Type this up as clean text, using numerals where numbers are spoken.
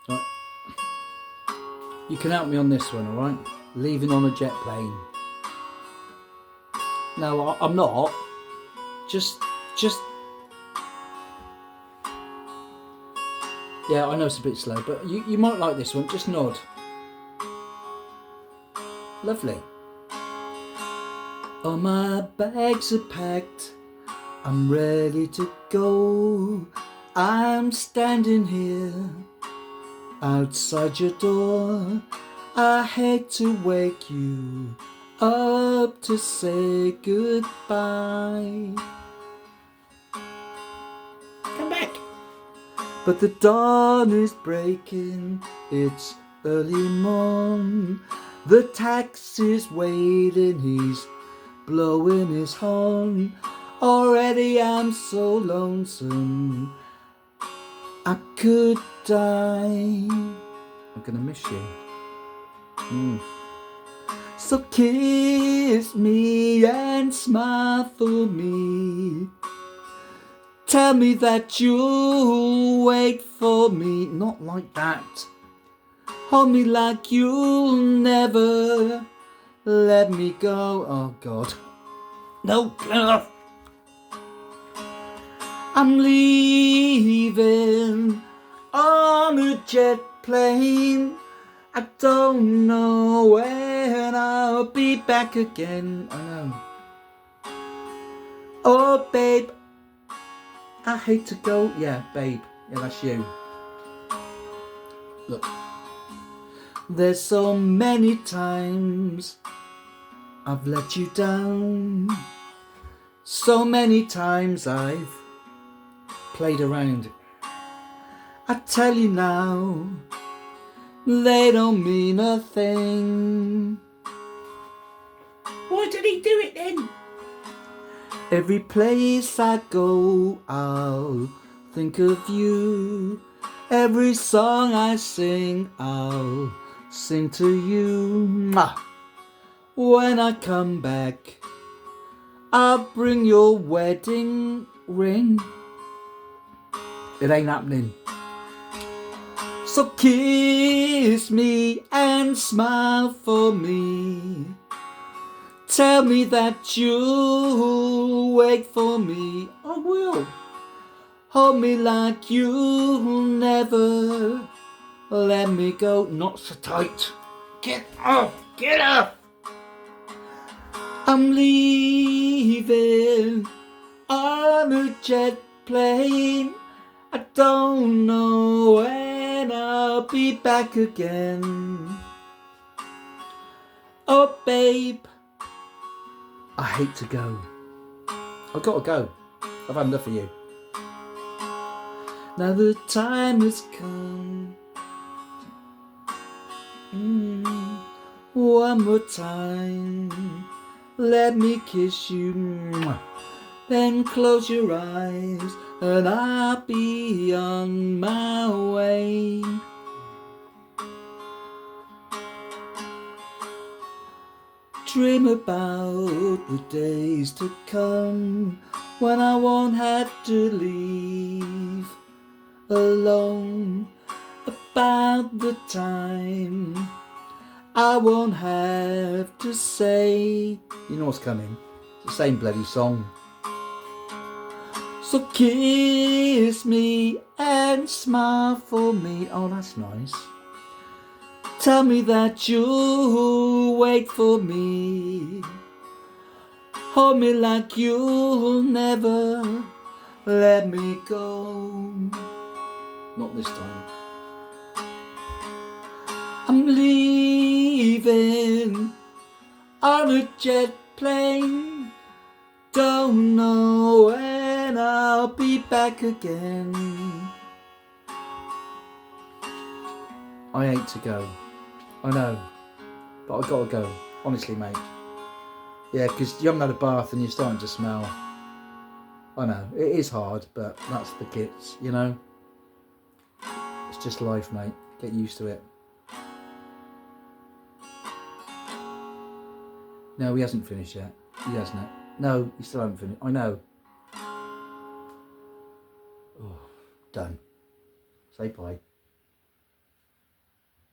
Right. You can help me on this one, alright? Leaving on a jet plane. No, I'm not. Just... Yeah, I know it's a bit slow, but you might like this one. Just nod. Lovely. All my bags are packed. I'm ready to go. I'm standing here outside your door. I hate to wake you up to say goodbye. Come back. But the dawn is breaking, it's early morn. The taxi's waiting, he's blowing his horn. Already I'm so lonesome, I could die. I'm gonna miss you. So kiss me and smile for me. Tell me that you'll wait for me. Not like that. Hold me like you'll never let me go. Oh God. No. I'm leaving on a jet plane. I don't know when I'll be back again. I know. Oh babe, I hate to go. Yeah, babe. Yeah, that's you. Look. There's so many times I've let you down. So many times I've played around. I tell you now, they don't mean a thing. Why did he do it then? Every place I go, I'll think of you. Every song I sing, I'll sing to you. Mwah. When I come back, I'll bring your wedding ring. It ain't happening. So kiss me and smile for me. Tell me that you'll wait for me. I will. Hold me like you'll never let me go. Not so tight. Get off. Get off. I'm leaving on a jet plane. I don't know when I'll be back again. Oh babe, I hate to go. I've got to go. I've had enough of you. Now the time has come. One more time. Let me kiss you. Then close your eyes and I'll be on my way. Dream about the days to come when I won't have to leave alone. About the time I won't have to say. You know what's coming? It's the same bloody song. So kiss me and smile for me. Oh, that's nice. Tell me that you'll wait for me. Hold me like you'll never let me go. Not this time. I'm leaving on a jet plane. Don't know when I'll be back again. I hate to go. I know. But I've got to go. Honestly, mate. Yeah, because you haven't had a bath and you're starting to smell. I know. It is hard, but that's the kits, you know. It's just life, mate. Get used to it. No, he hasn't finished yet. He hasn't. No, he still hasn't finished. I know. Oh, done. Say bye.